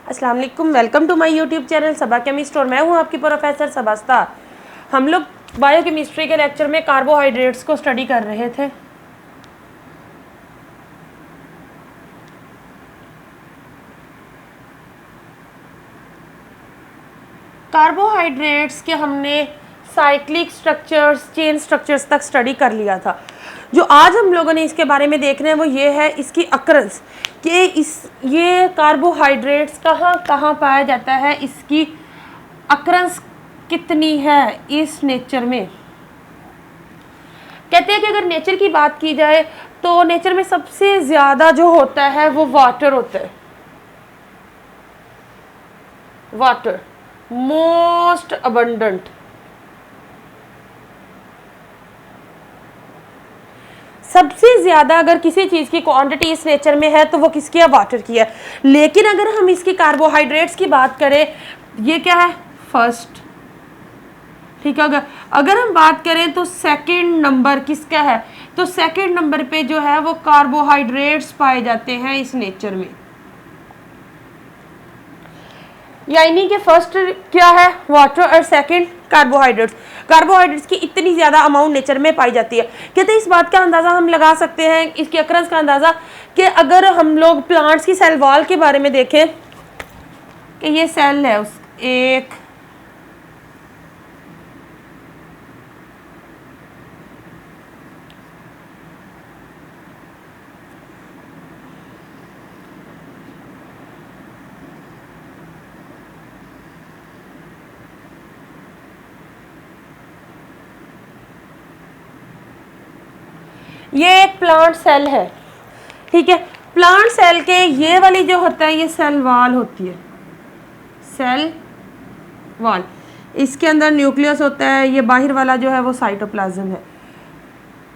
अस्सलाम वालेकुम, welcome to my YouTube channel Saba chemist और मैं हूं आपकी प्रोफेसर सबस्ता। हम लोग बायोकेमिस्ट्री के लेक्चर में कार्बोहाइड्रेट्स को स्टडी कर रहे थे। कार्बोहाइड्रेट्स के हमने साइक्लिक स्ट्रक्चर्स, चेन स्ट्रक्चर्स तक स्टडी कर लिया था। जो आज हम लोगों ने इसके बारे में देखना है वो ये है इसकी अक्रंस कि ये कार्बोहाइड्रेट्स कहाँ कहाँ पाया जाता है, इसकी अक्रंस कितनी है इस नेचर में। कहते हैं कि अगर नेचर की बात की जाए तो नेचर में सबसे ज़्यादा जो होता है वो वाटर होता है। Water most abundant. सबसे ज़्यादा अगर किसी चीज़ की क्वांटिटी इस नेचर में है तो वो किसकी है? वाटर की है। लेकिन अगर हम इसकी कार्बोहाइड्रेट्स की बात करें, ये क्या है? फर्स्ट। ठीक है, अगर हम बात करें तो सेकंड नंबर किसका है? तो सेकंड नंबर पे जो है वो कार्बोहाइड्रेट्स पाए जाते हैं इस नेचर में। यानी कि फर्स्ट क्या है? वाटर और सेकंड कार्बोहाइड्रेट्स। कार्बोहाइड्रेट्स की इतनी ज़्यादा अमाउंट नेचर में पाई जाती है। कहते हैं इस बात का अंदाज़ा हम लगा सकते हैं, इसकी अक्रंस का अंदाज़ा, कि अगर हम लोग प्लांट्स की सेल वॉल के बारे में देखें कि ये सेल है उस एक, ये एक प्लांट सेल है। ठीक है, प्लांट सेल के ये वाली जो होता है ये सेल वॉल होती है, सेल वॉल। इसके अंदर न्यूक्लियस होता है, ये बाहर वाला जो है वो साइटोप्लाज्म है।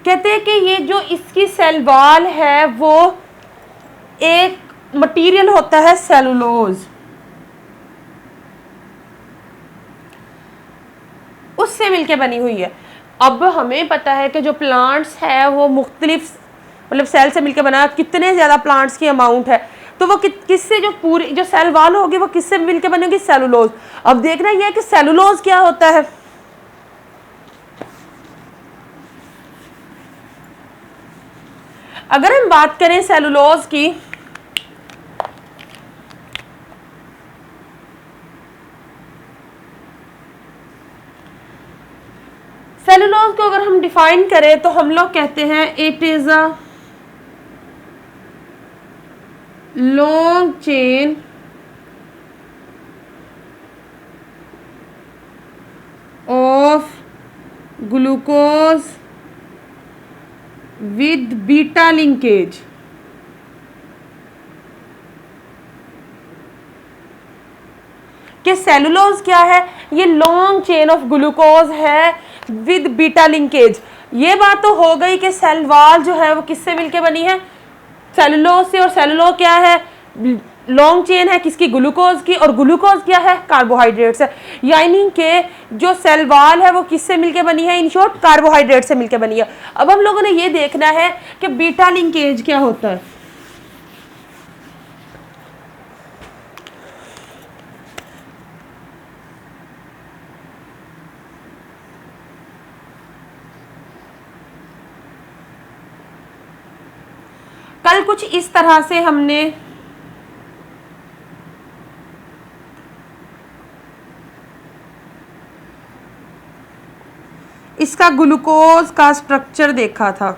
कहते हैं कि ये जो इसकी सेल वॉल है वो एक मटेरियल होता है सेलुलोज, उससे मिलके बनी हुई है। अब हमें पता है कि जो प्लांट्स है वो मुख्तलिफ मतलब सेल से मिलकर बना, कितने ज़्यादा प्लांट्स की अमाउंट है तो वो किससे, जो पूरी जो सेल वॉल होगी वो किससे मिलकर बनेगी? सेलुलोज। अब देखना यह है कि सेलुलोज क्या होता है। अगर हम बात करें सेलुलोज की, सेलुलोज को अगर हम डिफाइन करें तो हम लोग कहते हैं it is a long chain of glucose with beta linkage. कि सेलुलोज क्या है? ये लॉन्ग चेन ऑफ ग्लूकोज है विद बीटा लिंकेज। ये बात तो हो गई कि सेल वॉल जो है वो किससे मिलके बनी है? सेलुलोज से। और सेलुलोज क्या है? लॉन्ग चेन है किसकी? ग्लूकोज की। और ग्लूकोज क्या है? कार्बोहाइड्रेट्स है। यानी कि जो सेल वॉल है वो किससे मिलके बनी है? इन शॉर्ट कार्बोहाइड्रेट से मिलके बनी है। अब हम लोगों ने ये देखना है कि बीटा लिंकेज क्या होता है। कल कुछ इस तरह से हमने इसका ग्लूकोज का स्ट्रक्चर देखा था।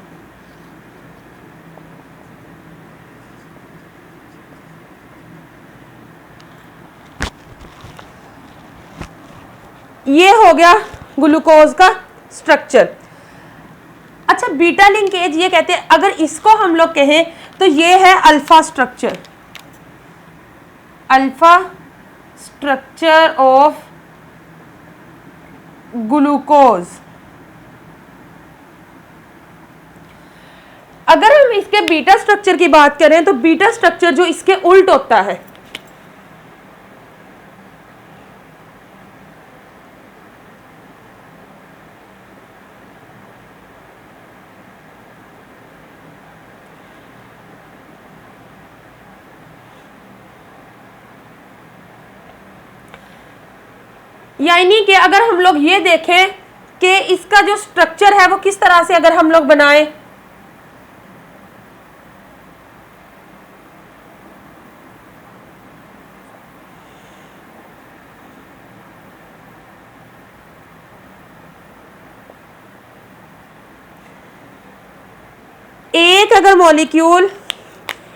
ये हो गया ग्लूकोज का स्ट्रक्चर। अच्छा, बीटा लिंकेज ये कहते हैं, अगर इसको हम लोग कहें तो ये है alpha structure. Alpha structure of glucose. अगर हम इसके बीटा स्ट्रक्चर की बात करें तो बीटा स्ट्रक्चर जो इसके उल्ट होता है, यानी कि अगर हम लोग ये देखें कि इसका जो स्ट्रक्चर है वो किस तरह से अगर हम लोग बनाएं,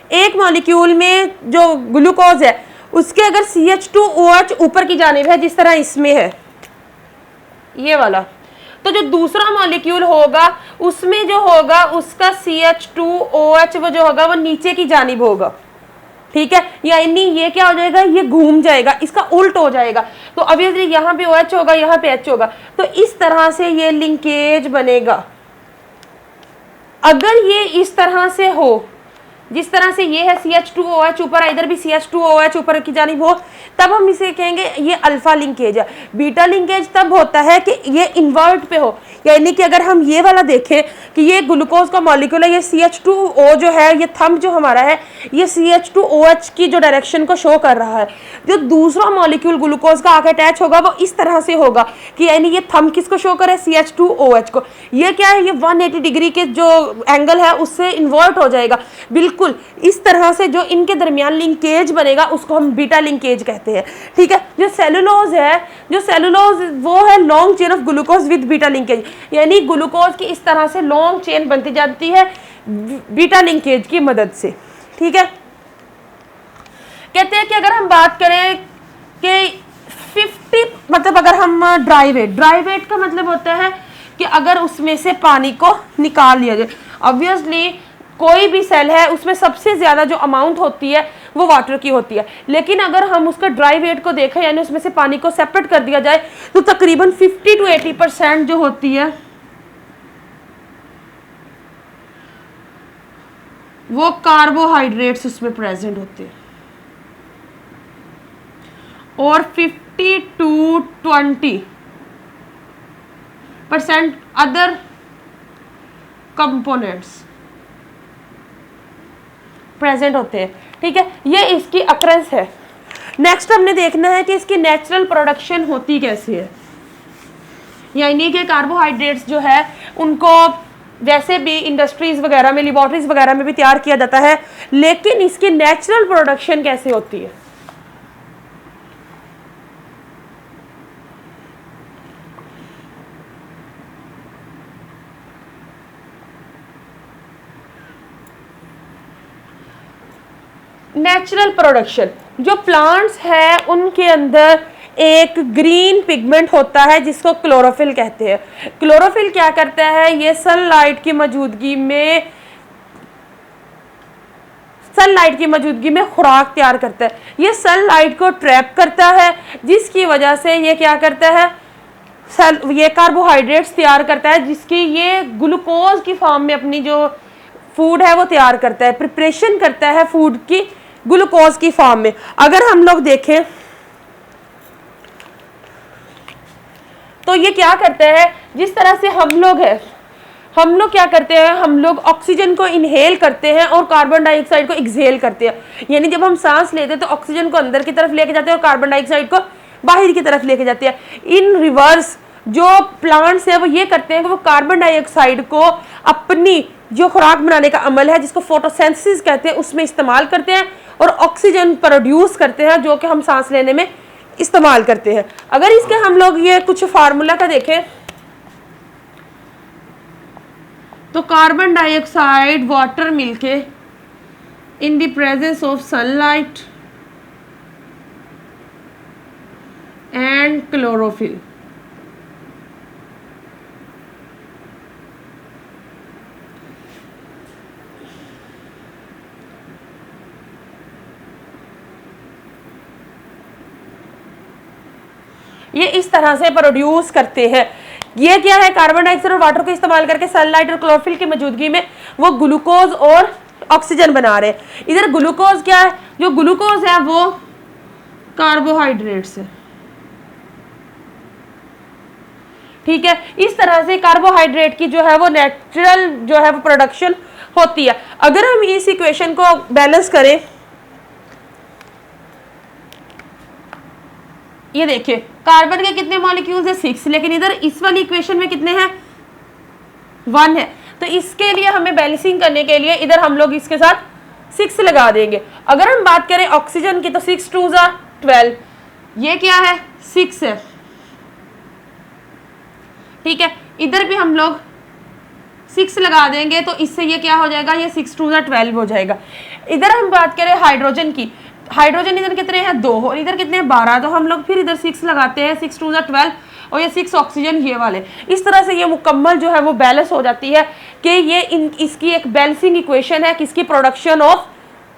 एक मॉलिक्यूल में जो ग्लूकोज है उसके अगर CH2OH ऊपर की जानिब है, जिस तरह इसमें है ये वाला, तो जो दूसरा मॉलिक्यूल होगा उसमें जो होगा उसका CH2OH वो जो होगा वो नीचे की जानिब होगा। ठीक है, यानी ये क्या हो जाएगा, ये घूम जाएगा, इसका उल्ट हो जाएगा। तो ऑब्वियसली यहाँ पे OH होगा, यहाँ पे H होगा, तो इस तरह से ये लिंकेज बनेगा। अगर ये इस तरह से हो, जिस तरह से ये है CH2OH ऊपर, इधर भी CH2OH ऊपर की जानिब हो, तब हम इसे कहेंगे ये अल्फा लिंकेज है। बीटा लिंकेज तब होता है कि ये इन्वर्ट पे हो, यानी कि अगर हम ये वाला देखें कि ये ग्लूकोज का मॉलिक्यूल है, ये CH2O जो है, ये थंब जो हमारा है ये CH2OH की जो डायरेक्शन को शो कर रहा है। जो दूसरा मॉलिक्यूल ग्लूकोज का आके अटैच होगा वो इस तरह से होगा कि यानी ये थंब किसको शो करे, CH2OH को। ये क्या है, ये 180 डिग्री के जो एंगल है उससे इन्वर्ट हो जाएगा। बिल्कुल इस तरह से जो इनके दरमियान लिंकेज बनेगा उसको हम बीटा लिंकेज कहते हैं। ठीक है, जो सेलुलोज है, जो सेलुलोज वो है long chain of glucose with beta linkage, यानी ग्लूकोज की इस तरह से लॉन्ग चेन बनती जाती है बीटा लिंकेज की मदद से। ठीक है, कहते हैं कि अगर हम बात करें कि 50 मतलब अगर हम ड्राई वेट का मतलब होता है कि अगर उसमें से पानी को निकाल लिया जाए, ऑब्वियसली कोई भी सेल है उसमें सबसे ज़्यादा जो अमाउंट होती है वो वाटर की होती है, लेकिन अगर हम उसका ड्राई वेट को देखें यानी उसमें से पानी को सेपरेट कर दिया जाए तो तकरीबन 50 to 80% जो होती है वो कार्बोहाइड्रेट्स उसमें प्रेजेंट होते हैं और 50 to 20% अदर कंपोनेंट्स प्रेजेंट होते हैं। ठीक है, ये इसकी अक्रेंस है। नेक्स्ट हमने देखना है कि इसकी नेचुरल प्रोडक्शन होती कैसे है, यानी कि कार्बोहाइड्रेट्स जो है उनको वैसे भी इंडस्ट्रीज वगैरह में, लेबोरेटरीज वगैरह में भी तैयार किया जाता है, लेकिन इसकी नेचुरल प्रोडक्शन कैसे होती है। नेचुरल प्रोडक्शन, जो प्लांट्स है उनके अंदर एक ग्रीन पिगमेंट होता है जिसको क्लोरोफिल कहते हैं। क्लोरोफिल क्या करता है, ये सनलाइट की मौजूदगी में खुराक तैयार करता है। ये सनलाइट को ट्रैप करता है, जिसकी वजह से ये क्या करता है, ये कार्बोहाइड्रेट्स तैयार करता है, जिसकी ये ग्लूकोज की फॉर्म में अपनी जो फूड है वो तैयार करता है, प्रिपरेशन करता है फूड की ग्लूकोज की फॉर्म में। अगर हम लोग देखें तो ये क्या करता है, जिस तरह से हम लोग क्या करते हैं, हम लोग ऑक्सीजन को इनहेल करते हैं और कार्बन डाइऑक्साइड को एक्सहेल करते हैं। यानी जब हम सांस लेते हैं तो ऑक्सीजन को अंदर की तरफ लेके जाते हैं और कार्बन डाइऑक्साइड को बाहर की तरफ लेके जाते हैं। इन रिवर्स जो प्लांट्स है वो ये करते हैं कि वो कार्बन डाइऑक्साइड को अपनी जो खुराक बनाने का अमल है जिसको फोटोसिंथेसिस कहते हैं उसमें इस्तेमाल करते हैं और ऑक्सीजन प्रोड्यूस करते हैं जो कि हम सांस लेने में इस्तेमाल करते हैं। अगर इसके हम लोग ये कुछ फार्मूला का देखें तो कार्बन डाइऑक्साइड वाटर मिलके in the presence of sunlight and chlorophyll, ये इस तरह से प्रोड्यूस करते हैं। ये क्या है, कार्बन डाइऑक्साइड और वाटर को इस्तेमाल करके सनलाइट और क्लोरोफिल की मौजूदगी में वो ग्लूकोज और ऑक्सीजन बना रहे हैं। इधर ग्लूकोज क्या है, जो ग्लूकोज है वो कार्बोहाइड्रेट्स है। ठीक है, इस तरह से कार्बोहाइड्रेट की जो है वो नेचुरल जो है वो प्रोडक्शन होती है। अगर हम इस इक्वेशन को बैलेंस करें ये देखिए कार्बन के कितने मॉलिक्यूल्स है 6, लेकिन इधर इस वाली इक्वेशन में कितने हैं 1 है। तो इसके लिए हमें बैलेंसिंग करने के लिए इधर हम लोग इसके साथ 6 लगा देंगे। अगर हम बात करें ऑक्सीजन की तो 6 2 12, ये क्या है 6 है, ठीक है। इधर भी हम लोग 6 लगा देंगे तो इससे ये क्या हो जाएगा, ये 6 2 12 हो जाएगा। इधर हम बात करें हाइड्रोजन की, हाइड्रोजन इधर कितने हैं 2 और इधर कितने हैं 12, तो हम लोग फिर इधर 6 लगाते हैं, 6 2 12 और ये 6 ऑक्सीजन ये वाले। इस तरह से ये मुकम्मल जो है वो बैलेंस हो जाती है कि ये इसकी एक बैलेंसिंग इक्वेशन है किसकी, प्रोडक्शन ऑफ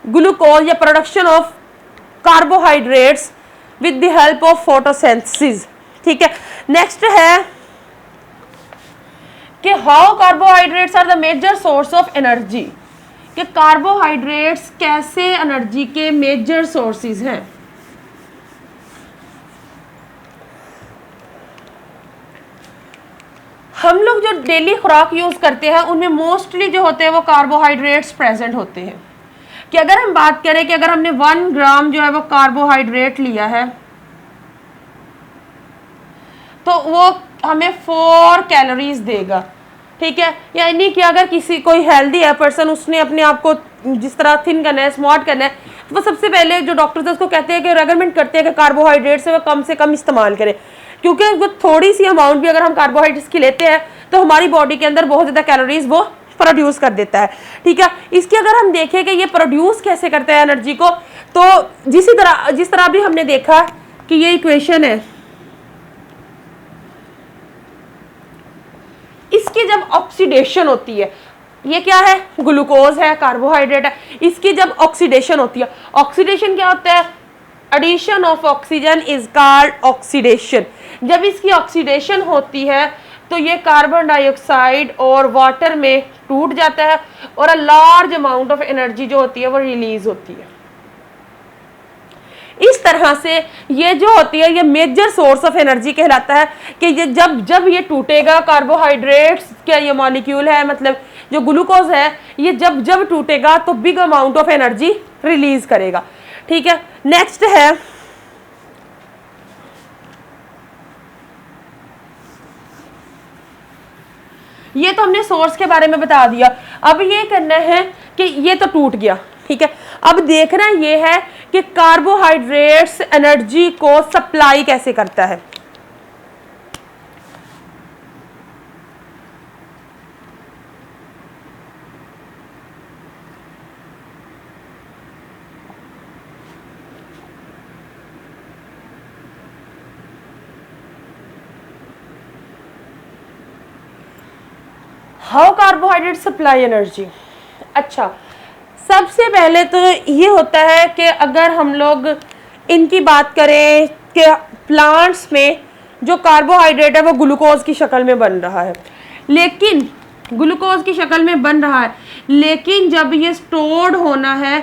ग्लूकोज या production of carbohydrates with the help of photosynthesis, ठीक है। नेक्स्ट है कि how carbohydrates are the major source of energy, कि कार्बोहाइड्रेट्स कैसे एनर्जी के मेजर सोर्सेज हैं। हम लोग जो डेली खुराक यूज करते हैं उनमें मोस्टली जो होते हैं वो कार्बोहाइड्रेट्स प्रेजेंट होते हैं। कि अगर हम बात करें कि अगर हमने 1 ग्राम जो है वो कार्बोहाइड्रेट लिया है तो वो हमें 4 कैलोरीज देगा, ठीक है। यानी कि अगर किसी कोई हेल्दी है पर्सन, उसने अपने आप को जिस तरह थिन करना है, स्मार्ट करना है, तो वो सबसे पहले जो डॉक्टर्स है उसको कहते हैं कि रेकमेंड करते हैं कि कार्बोहाइड्रेट से कम इस्तेमाल करें, क्योंकि वो थोड़ी सी अमाउंट भी अगर हम कार्बोहाइड्रेट्स की लेते हैं तो हमारी बॉडी के अंदर बहुत ज़्यादा कैलोरीज वो प्रोड्यूस कर देता है, ठीक है। इसकी अगर हम देखें कि ये प्रोड्यूस कैसे करता है एनर्जी को, तो जिस तरह भी हमने देखा कि ये इक्वेशन है, इसकी जब ऑक्सीडेशन होती है, ये क्या है ग्लूकोज है, कार्बोहाइड्रेट है, इसकी जब ऑक्सीडेशन होती है, ऑक्सीडेशन क्या होता है, addition of oxygen is called oxidation. जब इसकी ऑक्सीडेशन होती है तो ये कार्बन डाइऑक्साइड और वाटर में टूट जाता है और a large amount of energy जो होती है वो रिलीज होती है। इस तरह से ये जो होती है ये मेजर सोर्स ऑफ एनर्जी कहलाता है कि ये जब ये टूटेगा, कार्बोहाइड्रेट्स क्या ये मॉलिक्यूल है, मतलब जो ग्लूकोज है, ये जब टूटेगा तो big amount of energy release करेगा, ठीक है। नेक्स्ट है ये तो हमने सोर्स के बारे में बता दिया। अब ये करना है कि ये तो टूट गया, ठीक है। अब देखना ये है कि कार्बोहाइड्रेट्स एनर्जी को सप्लाई कैसे करता है। How carbohydrate supply energy. अच्छा, सबसे पहले तो ये होता है कि अगर हम लोग इनकी बात करें कि प्लांट्स में जो कार्बोहाइड्रेट है वो ग्लूकोज की शक्ल में बन रहा है, लेकिन ग्लूकोज की शक्ल में बन रहा है, लेकिन जब ये स्टोर्ड होना है,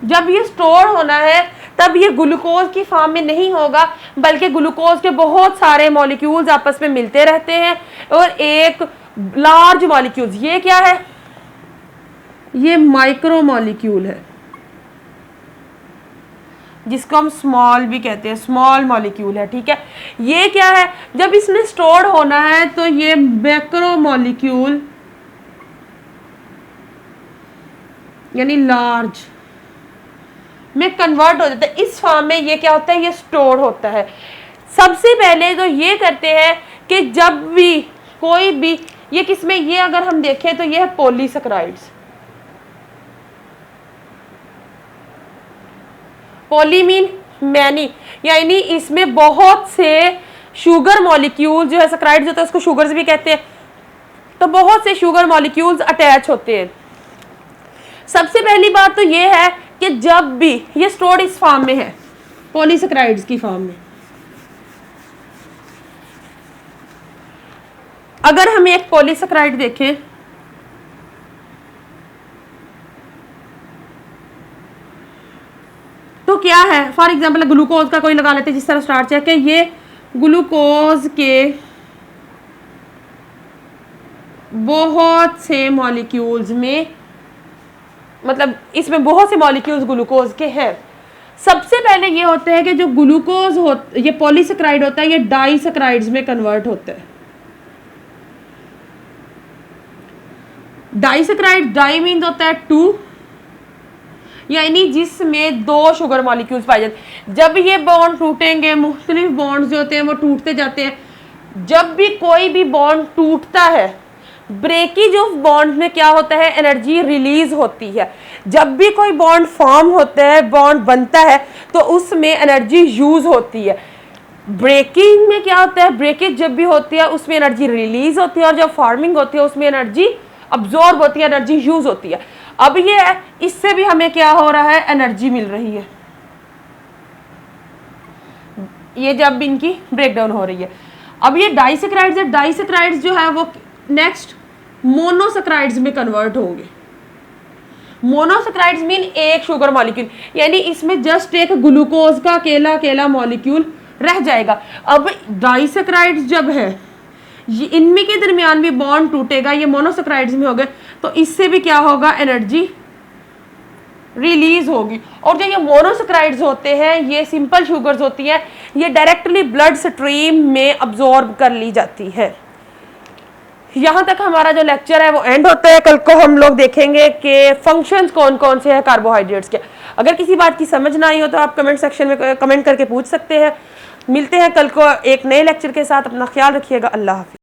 जब ये स्टोर होना है तब ये ग्लूकोज की फॉर्म में नहीं होगा, बल्कि ग्लूकोज के बहुत सारे मॉलिक्यूल्स आपस में मिलते रहते हैं और एक लार्ज मॉलिक्यूल्स, ये क्या है, ये माइक्रो मॉलिक्यूल है जिसको हम स्मॉल भी कहते हैं, स्मॉल मॉलिक्यूल है, ठीक है। ये क्या है, जब इसने स्टोर होना है तो ये मैक्रो मॉलिक्यूल यानी लार्ज में कन्वर्ट हो जाता है। इस फॉर्म में ये क्या होता है, ये स्टोर होता है। सबसे पहले तो ये करते हैं कि जब भी कोई भी ये किसमें, ये अगर हम देखें तो ये है पॉलीसैकेराइड्स। पॉली मीन मैनी, यानी इसमें बहुत से शुगर मॉलिक्यूल जो है, सैकेराइड्स होता है उसको शुगर्स भी कहते हैं, तो बहुत से शुगर मॉलिक्यूल्स अटैच होते हैं। सबसे पहली बात तो ये है कि जब भी ये स्टोर्ड इस फॉर्म में है, पॉलीसैकेराइड्स की फॉर्म में, अगर हम एक पॉलीसैकेराइड देखें तो क्या है, फॉर एग्जांपल ग्लूकोज का कोई लगा लेते हैं, जिस तरह स्टार्च है कि ये ग्लूकोज के बहुत से मॉलिक्यूल्स में, मतलब इसमें बहुत से मॉलिक्यूल्स ग्लूकोज के हैं। सबसे पहले ये होते हैं कि जो ग्लूकोज ये पॉलीसेक्राइड होता है, ये डाइसेक्राइड्स में कन्वर्ट होता है। डाइसेक्राइड, डाई मीन्स होता है 2, यानी जिसमें 2 शुगर मॉलिक्यूल्स पाए जाते हैं। जब ये बॉन्ड टूटेंगे, मुख्तलिफ बॉन्ड्स जो होते हैं वो टूटते जाते हैं। जब भी कोई भी बॉन्ड टूटता है, ब्रेकेज ऑफ बॉन्ड में क्या होता है, एनर्जी रिलीज होती है। जब भी कोई बॉन्ड फॉर्म होता है, बॉन्ड बनता है, तो उसमें एनर्जी यूज होती है। ब्रेकिंग में क्या होता है, ब्रेकेज जब भी होती है उसमें एनर्जी रिलीज होती है, और जब फॉर्मिंग होती है उसमें एनर्जी अब्जॉर्ब होती है, एनर्जी यूज होती है। अब ये इससे भी हमें क्या हो रहा है, एनर्जी मिल रही है, ये जब इनकी ब्रेकडाउन हो रही है। अब ये डाइसेक्राइड्स है, डाइसेक्राइड्स जो है वो नेक्स्ट मोनोसेक्राइड्स में कन्वर्ट होंगे। मोनोसेक्राइड्स मीन एक शुगर मॉलिक्यूल, यानी इसमें जस्ट एक ग्लूकोज का अकेला अकेला मॉलिक्यूल रह जाएगा। अब डाइसेक्राइड्स जब है, इनमें के दरमियान भी बॉन्ड टूटेगा, ये मोनोसेक्राइड्स में हो गए, तो इससे भी क्या होगा, एनर्जी रिलीज होगी। और जो ये मोनोसेक्राइड्स होते हैं, ये सिंपल शुगर्स होती हैं, ये डायरेक्टली ब्लड स्ट्रीम में अब्जॉर्ब कर ली जाती है। यहाँ तक हमारा जो लेक्चर है वो एंड होता है। कल को हम लोग देखेंगे कि फंक्शंस कौन कौन से हैं कार्बोहाइड्रेट्स के। अगर किसी बात की समझ ना आई हो तो आप कमेंट सेक्शन में कमेंट करके पूछ सकते हैं। मिलते हैं कल को एक नए लेक्चर के साथ। अपना ख्याल रखिएगा। अल्लाह हाफिज़।